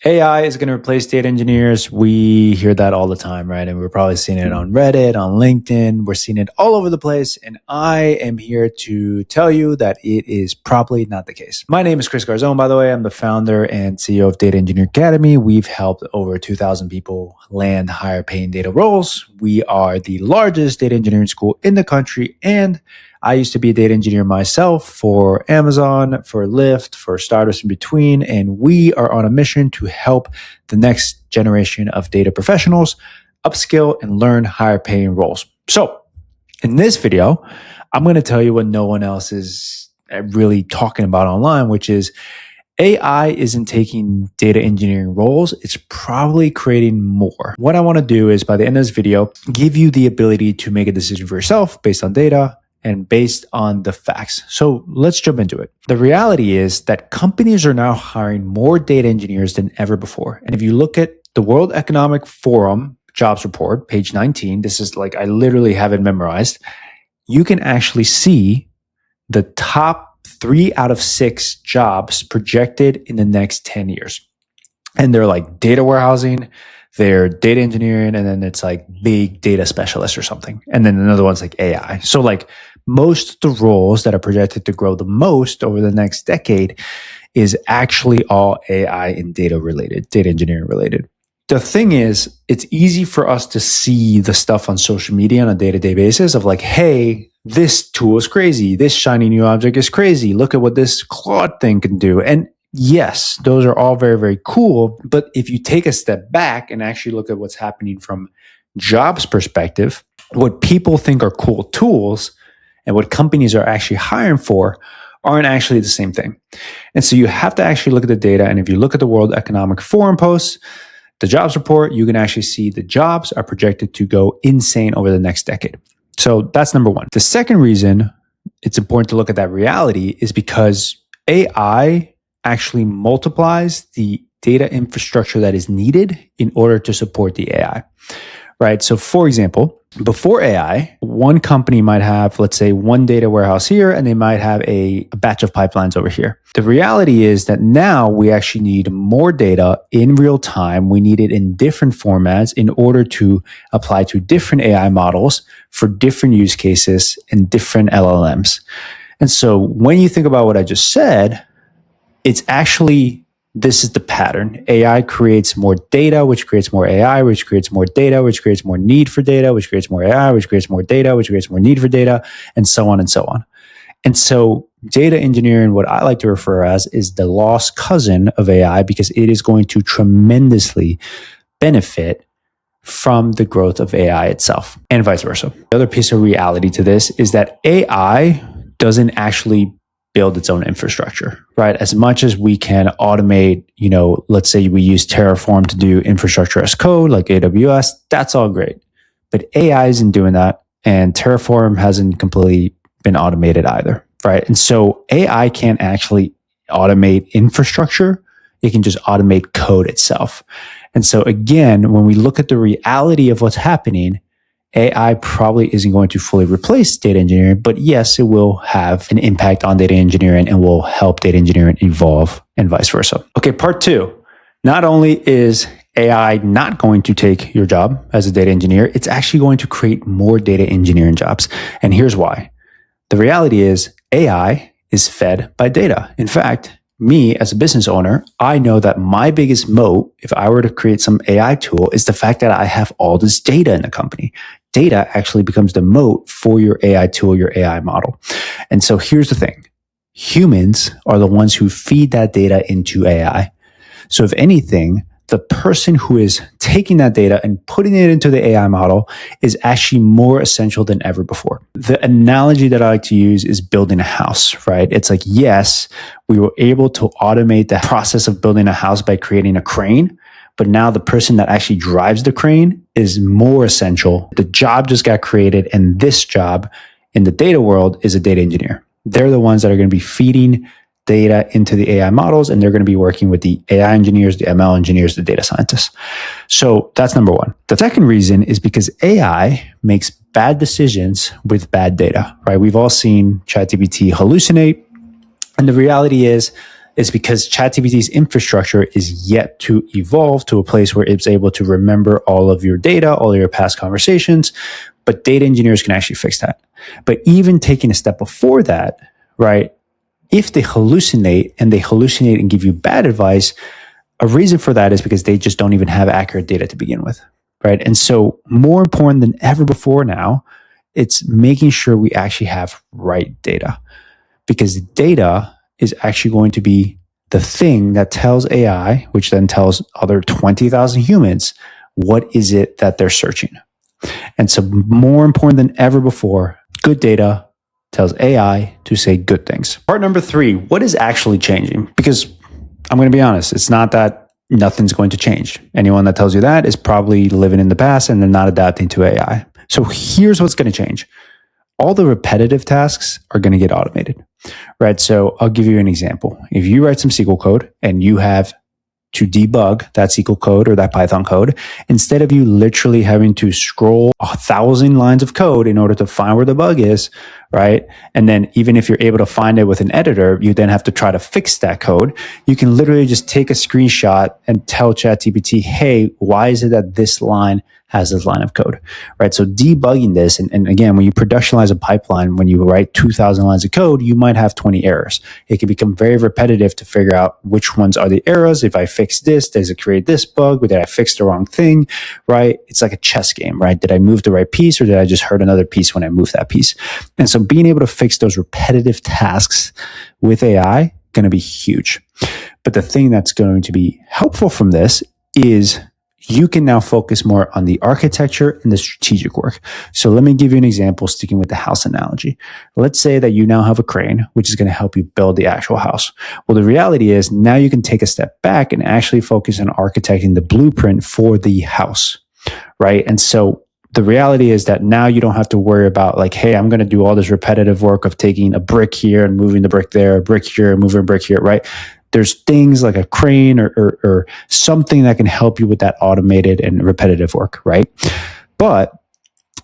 AI is going to replace data engineers. We hear that all the time, right? And we're probably seeing it on Reddit, on LinkedIn. We're seeing it all over the place. And I am here to tell you that it is probably not the case. My name is Chris Garzone, by the way. I'm the founder and CEO of Data Engineer Academy. We've helped over 2,000 people land higher paying data roles. We are the largest data engineering school in the country, and I used to be a data engineer myself for Amazon, for Lyft, for startups in between, and we are on a mission to help the next generation of data professionals upskill and learn higher paying roles. So in this video, I'm going to tell you what no one else is really talking about online, which is AI isn't taking data engineering roles. It's probably creating more. What I want to do is by the end of this video, give you the ability to make a decision for yourself based on data and based on the facts. So let's jump into it. The reality is that companies are now hiring more data engineers than ever before. And if you look at the World Economic Forum jobs report, page 19, this is like, I literally have it memorized. You can actually see the top 3 out of 6 jobs projected in the next 10 years. And they're like data warehousing, they're data engineering, and then it's like big data specialist or something. And then another one's like AI. So like most of the roles that are projected to grow the most over the next decade is actually all AI and data related, data engineering related. The thing is, it's easy for us to see the stuff on social media on a day-to-day basis of like, hey, this tool is crazy. This shiny new object is crazy. Look at what this Claude thing can do. And yes, those are all very, very cool. But if you take a step back and actually look at what's happening from jobs perspective, what people think are cool tools and what companies are actually hiring for aren't actually the same thing. And so you have to actually look at the data. And if you look at the World Economic Forum posts, the jobs report, you can actually see the jobs are projected to go insane over the next decade. So that's number one. The second reason it's important to look at that reality is because AI actually multiplies the data infrastructure that is needed in order to support the AI, right? So for example, before AI, one company might have, let's say, one data warehouse here, and they might have a batch of pipelines over here. The reality is that now we actually need more data in real time. We need it in different formats in order to apply to different AI models for different use cases and different LLMs. And so when you think about what I just said, it's actually, this is the pattern. AI creates more data, which creates more AI, which creates more data, which creates more need for data, which creates more AI, which creates more data, which creates more need for data, and so on and so on. And so data engineering, what I like to refer as, is the lost cousin of AI because it is going to tremendously benefit from the growth of AI itself and vice versa. The other piece of reality to this is that AI doesn't actually build its own infrastructure, right? As much as we can automate, let's say we use Terraform to do infrastructure as code, like AWS, that's all great. But AI isn't doing that, and Terraform hasn't completely been automated either, right? And so AI can't actually automate infrastructure. It can just automate code itself. And so again, when we look at the reality of what's happening, AI probably isn't going to fully replace data engineering, but yes, it will have an impact on data engineering and will help data engineering evolve and vice versa. Okay, part 2. Not only is AI not going to take your job as a data engineer, it's actually going to create more data engineering jobs. And here's why. The reality is AI is fed by data. In fact, me as a business owner, I know that my biggest moat, if I were to create some AI tool, is the fact that I have all this data in the company. Data actually becomes the moat for your AI tool, your AI model. And so here's the thing. Humans are the ones who feed that data into AI. So if anything, the person who is taking that data and putting it into the AI model is actually more essential than ever before. The analogy that I like to use is building a house, right? It's like, yes, we were able to automate the process of building a house by creating a crane, but now the person that actually drives the crane is more essential. The job just got created, and this job in the data world is a data engineer. They're the ones that are going to be feeding data into the AI models, and they're going to be working with the AI engineers, the ML engineers, the data scientists. So that's number one. The second reason is because AI makes bad decisions with bad data, right? We've all seen ChatGPT hallucinate. And the reality is is because ChatGPT's infrastructure is yet to evolve to a place where it's able to remember all of your data, all of your past conversations, but data engineers can actually fix that. But even taking a step before that, right, if they hallucinate and give you bad advice, a reason for that is because they just don't even have accurate data to begin with, right? And so more important than ever before now, it's making sure we actually have right data, because data is actually going to be the thing that tells AI, which then tells other 20,000 humans, what is it that they're searching. And so more important than ever before, good data tells AI to say good things. Part number 3, what is actually changing? Because I'm going to be honest, it's not that nothing's going to change. Anyone that tells you that is probably living in the past and they're not adapting to AI. So here's what's going to change. All the repetitive tasks are going to get automated, right? So I'll give you an example. If you write some SQL code and you have to debug that SQL code or that Python code, instead of you literally having to scroll 1,000 lines of code in order to find where the bug is, right? And then even if you're able to find it with an editor, you then have to try to fix that code. You can literally just take a screenshot and tell ChatGPT, hey, why is it that this line has this line of code, right? So debugging this, and again, when you productionalize a pipeline, when you write 2,000 lines of code, you might have 20 errors. It can become very repetitive to figure out which ones are the errors. If I fix this, does it create this bug? Or did I fix the wrong thing, right? It's like a chess game, right? Did I move the right piece or did I just hurt another piece when I moved that piece? And so being able to fix those repetitive tasks with AI, going to be huge. But the thing that's going to be helpful from this is you can now focus more on the architecture and the strategic work. So let me give you an example, sticking with the house analogy. Let's say that you now have a crane, which is going to help you build the actual house. Well, the reality is now you can take a step back and actually focus on architecting the blueprint for the house, right? And so the reality is that now you don't have to worry about like, hey, I'm going to do all this repetitive work of taking a brick here and moving the brick there, a brick here, moving a brick here, right? There's things like a crane or something that can help you with that automated and repetitive work, right? But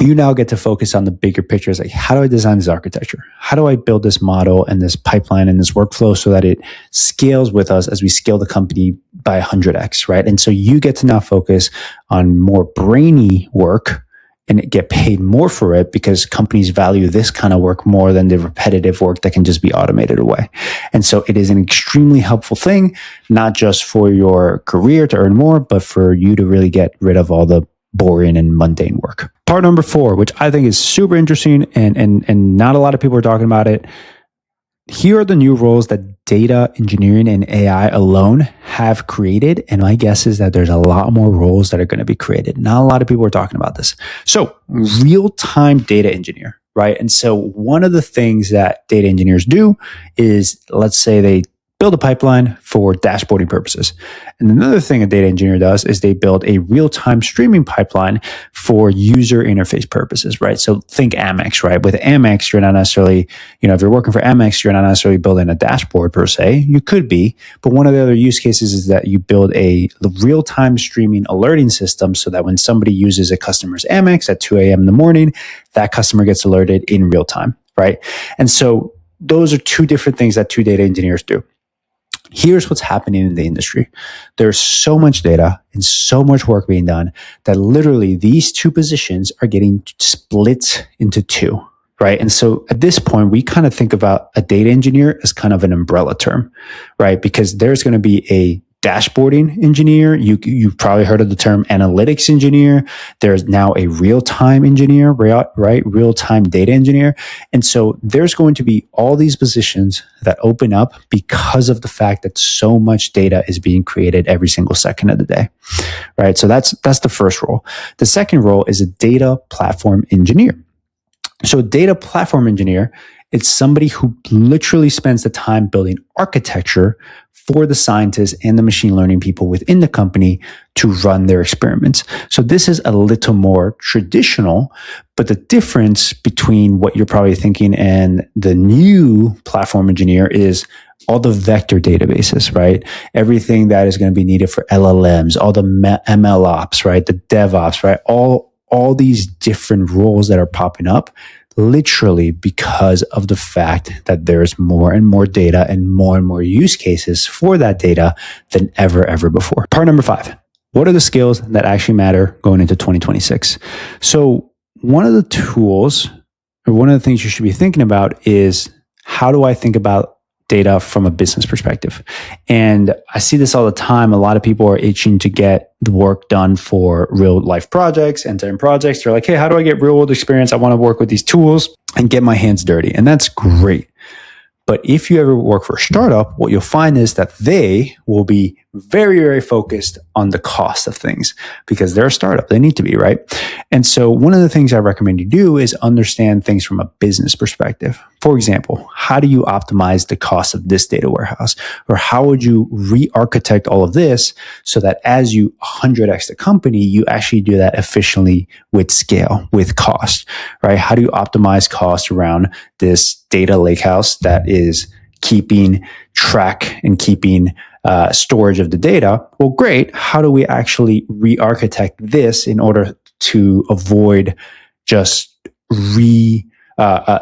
you now get to focus on the bigger picture. It's like, how do I design this architecture? How do I build this model and this pipeline and this workflow so that it scales with us as we scale the company by 100x, right? And so you get to now focus on more brainy work and get paid more for it because companies value this kind of work more than the repetitive work that can just be automated away. And so it is an extremely helpful thing, not just for your career to earn more, but for you to really get rid of all the boring and mundane work. Part number 4, which I think is super interesting and not a lot of people are talking about it. Here are the new roles that data engineering and AI alone have created. And my guess is that there's a lot more roles that are going to be created. Not a lot of people are talking about this. So real-time data engineer, right? And so one of the things that data engineers do is, let's say they build a pipeline for dashboarding purposes. And another thing a data engineer does is they build a real-time streaming pipeline for user interface purposes, right? So think Amex, right? With Amex, you're not necessarily, if you're working for Amex, you're not necessarily building a dashboard per se. You could be, but one of the other use cases is that you build a real-time streaming alerting system so that when somebody uses a customer's Amex at 2 a.m. in the morning, that customer gets alerted in real time, right? And so those are two different things that two data engineers do. Here's what's happening in the industry. There's so much data and so much work being done that literally these two positions are getting split into two, right? And so at this point, we kind of think about a data engineer as kind of an umbrella term, right? Because there's going to be a dashboarding engineer. You've probably heard of the term analytics engineer. There's now a real-time engineer, right? Real-time data engineer. And so there's going to be all these positions that open up because of the fact that so much data is being created every single second of the day, right? So that's the first role. The second role is a data platform engineer. So a data platform engineer, it's somebody who literally spends the time building architecture for the scientists and the machine learning people within the company to run their experiments. So this is a little more traditional, but the difference between what you're probably thinking and the new platform engineer is all the vector databases, right? Everything that is going to be needed for LLMs, all the ML ops, right? The DevOps, right? All these different roles that are popping up. literally because of the fact that there's more and more data and more use cases for that data than ever before. Part number 5. What are the skills that actually matter going into 2026? So one of the tools, or one of the things you should be thinking about is, how do I think about data from a business perspective? And I see this all the time. A lot of people are itching to get the work done for real life projects, end-to-end projects. They're like, hey, how do I get real world experience? I want to work with these tools and get my hands dirty. And that's great. But if you ever work for a startup, what you'll find is that they will be very focused on the cost of things, because they're a startup. They need to be, right? And so one of the things I recommend you do is understand things from a business perspective. For example, how do you optimize the cost of this data warehouse? Or how would you re-architect all of this so that as you 100x the company, you actually do that efficiently with scale, with cost, right? How do you optimize cost around this data lakehouse that is keeping track and keeping storage of the data? Well, great. How do we actually re-architect this in order to avoid just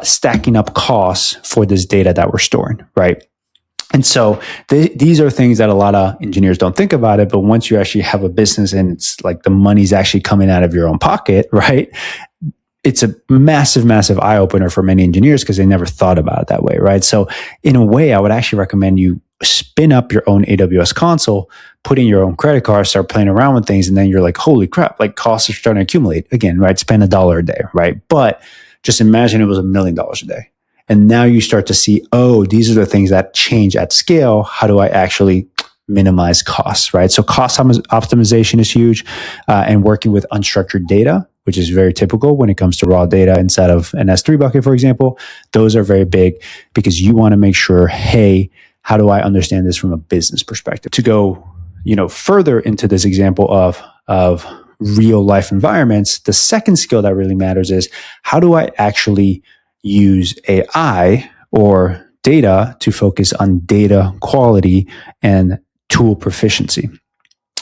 stacking up costs for this data that we're storing, right? And so these are things that a lot of engineers don't think about it. But once you actually have a business and it's like the money's actually coming out of your own pocket, right? It's a massive eye opener for many engineers because they never thought about it that way, right? So in a way, I would actually recommend you spin up your own AWS console, put in your own credit card, start playing around with things. And then you're like, holy crap, like costs are starting to accumulate again, right? Spend $1 a day, right? But just imagine it was $1 million a day. And now you start to see, oh, these are the things that change at scale. How do I actually minimize costs, right? So cost optimization is huge, and working with unstructured data, which is very typical when it comes to raw data inside of an S3 bucket, for example. Those are very big because you want to make sure, hey, how do I understand this from a business perspective? To go, further into this example of real life environments, the second skill that really matters is, how do I actually use AI or data to focus on data quality and tool proficiency?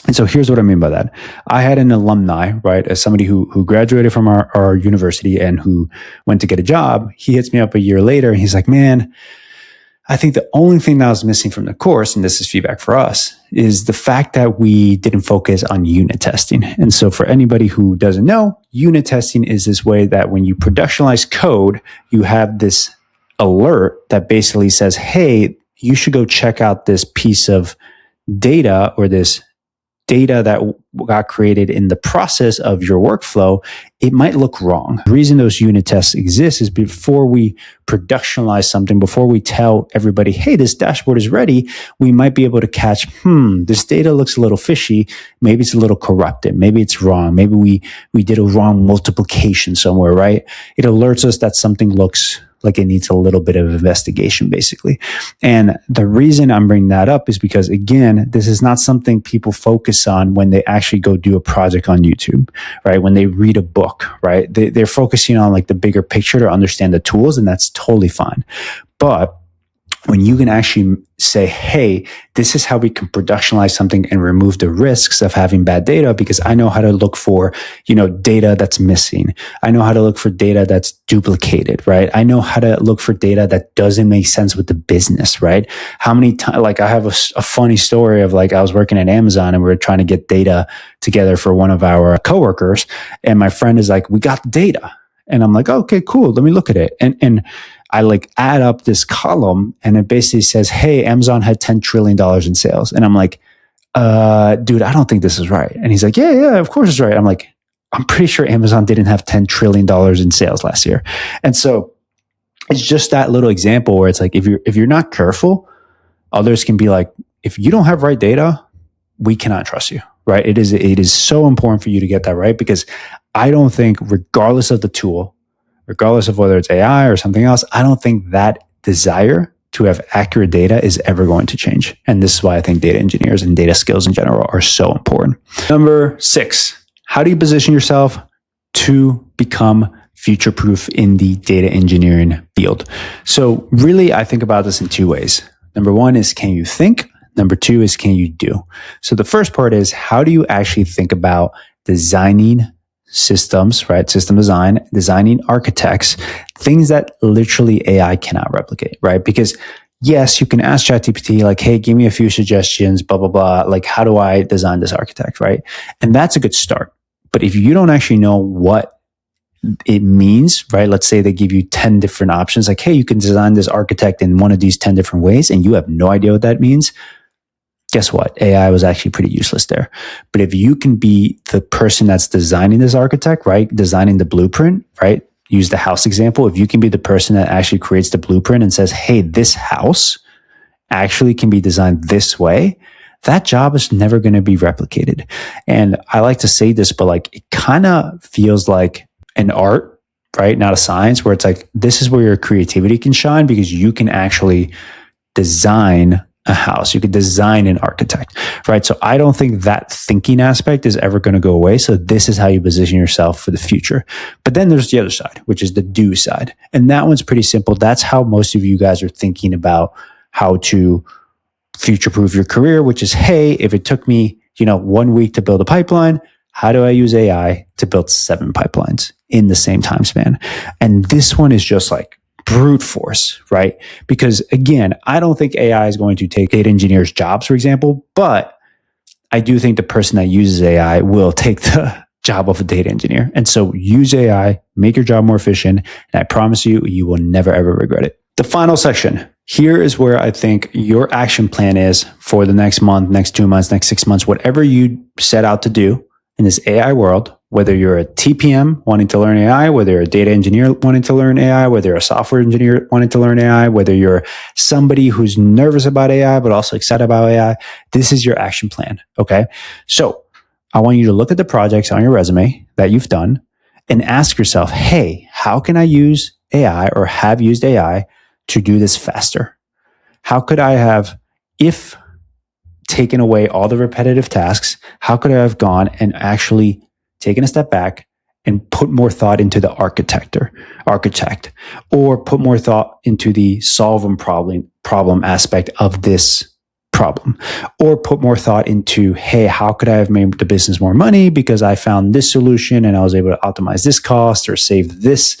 And so here's what I mean by that. I had an alumni, right, as somebody who graduated from our university and who went to get a job. He hits me up a year later and he's like, man, I think the only thing that was missing from the course, and this is feedback for us, is the fact that we didn't focus on unit testing. And so for anybody who doesn't know, unit testing is this way that when you productionize code, you have this alert that basically says, hey, you should go check out this piece of data or this data that got created in the process of your workflow. It might look wrong. The reason those unit tests exist is before we productionalize something, before we tell everybody, hey, this dashboard is ready, we might be able to catch, this data looks a little fishy. Maybe it's a little corrupted. Maybe it's wrong. Maybe we did a wrong multiplication somewhere, right? It alerts us that something looks like it needs a little bit of investigation, basically. And the reason I'm bringing that up is because, again, this is not something people focus on when they actually go do a project on YouTube, right? When they read a book, right? They're focusing on like the bigger picture to understand the tools, and that's totally fine. But when you can actually say, hey, this is how we can productionalize something and remove the risks of having bad data, because I know how to look for, data that's missing. I know how to look for data that's duplicated, right? I know how to look for data that doesn't make sense with the business, right? How many times, like I have a funny story of like, I was working at Amazon and we were trying to get data together for one of our coworkers. And my friend is like, we got the data. And I'm like, okay, cool. Let me look at it. And I like add up this column and it basically says, hey, Amazon had $10 trillion in sales. And I'm like, dude, I don't think this is right. And he's like, yeah, of course it's right. I'm like, I'm pretty sure Amazon didn't have $10 trillion in sales last year. And so it's just that little example where it's like, if you're not careful, others can be like, if you don't have right data, we cannot trust you, right? It is so important for you to get that right, because I don't think, regardless of the tool, regardless of whether it's AI or something else, I don't think that desire to have accurate data is ever going to change. And this is why I think data engineers and data skills in general are so important. Number 6, how do you position yourself to become future-proof in the data engineering field? So really, I think about this in 2 ways. Number 1 is, can you think? Number 2 is, can you do? So the first part is, how do you actually think about designing systems, right? System design, designing architects, things that literally AI cannot replicate, right? Because yes, you can ask ChatGPT, like, hey, give me a few suggestions, blah, blah, blah. Like, how do I design this architect, right? And that's a good start. But if you don't actually know what it means, right? Let's say they give you 10 different options, like, hey, you can design this architect in one of these 10 different ways, and you have no idea what that means. Guess what? AI was actually pretty useless there. But if you can be the person that's designing this architect, right? Designing the blueprint, right? Use the house example. If you can be the person that actually creates the blueprint and says, hey, this house actually can be designed this way, that job is never going to be replicated. And I like to say this, but like, it kind of feels like an art, right? Not a science, where it's like, this is where your creativity can shine, because you can actually design a house. You could design an architect, right? So I don't think that thinking aspect is ever going to go away. So this is how you position yourself for the future. But then there's the other side, which is the do side. And that one's pretty simple. That's how most of you guys are thinking about how to future-proof your career, which is, hey, if it took me, 1 week to build a pipeline, how do I use AI to build 7 pipelines in the same time span? And this one is just like brute force, right? Because again, I don't think AI is going to take data engineers' jobs, for example, but I do think the person that uses AI will take the job of a data engineer. And so use AI, make your job more efficient, and I promise you, you will never, ever regret it. The final section. Here is where I think your action plan is for the next month, next 2 months, next 6 months, whatever you set out to do in this AI world, whether you're a TPM wanting to learn AI, whether you're a data engineer wanting to learn AI, whether you're a software engineer wanting to learn AI, whether you're somebody who's nervous about AI, but also excited about AI, this is your action plan. Okay. So I want you to look at the projects on your resume that you've done and ask yourself, hey, how can I use AI or have used AI to do this faster? How could I have, if taken away all the repetitive tasks, how could I have gone and actually taken a step back and put more thought into the architect, or put more thought into the solving problem aspect of this problem, or put more thought into, hey, how could I have made the business more money because I found this solution and I was able to optimize this cost or save this,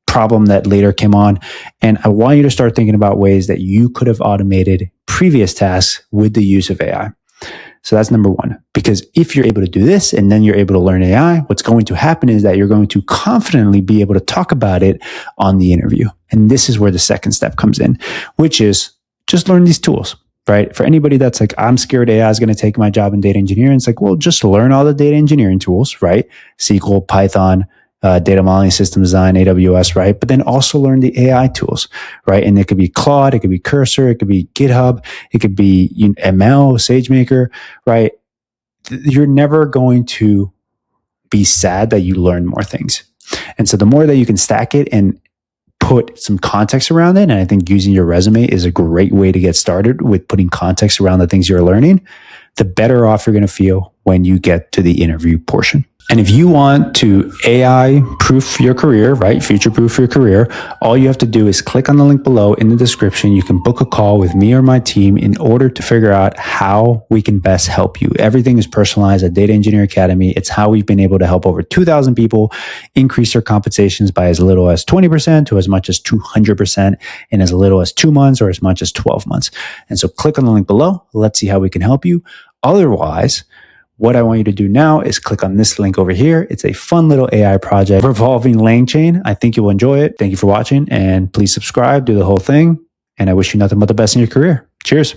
problem that later came on. And I want you to start thinking about ways that you could have automated previous tasks with the use of AI. So that's number one, because if you're able to do this and then you're able to learn AI, what's going to happen is that you're going to confidently be able to talk about it on the interview. And this is where the second step comes in, which is just learn these tools, right? For anybody that's like, I'm scared AI is going to take my job in data engineering. It's like, well, just learn all the data engineering tools, right? SQL, Python, data modeling, system design, AWS, right? But then also learn the AI tools, right? And it could be Claude, it could be Cursor, it could be GitHub, it could be ML, SageMaker, right? You're never going to be sad that you learn more things. And so the more that you can stack it and put some context around it, and I think using your resume is a great way to get started with putting context around the things you're learning, the better off you're going to feel when you get to the interview portion. And if you want to AI proof your career, right? Future proof your career, all you have to do is click on the link below in the description. You can book a call with me or my team in order to figure out how we can best help you. Everything is personalized at Data Engineer Academy. It's how we've been able to help over 2,000 people increase their compensations by as little as 20% to as much as 200% in as little as 2 months or as much as 12 months. And so click on the link below. Let's see how we can help you. Otherwise, what I want you to do now is click on this link over here. It's a fun little AI project revolving LangChain. I think you'll enjoy it. Thank you for watching, and please subscribe, do the whole thing. And I wish you nothing but the best in your career. Cheers.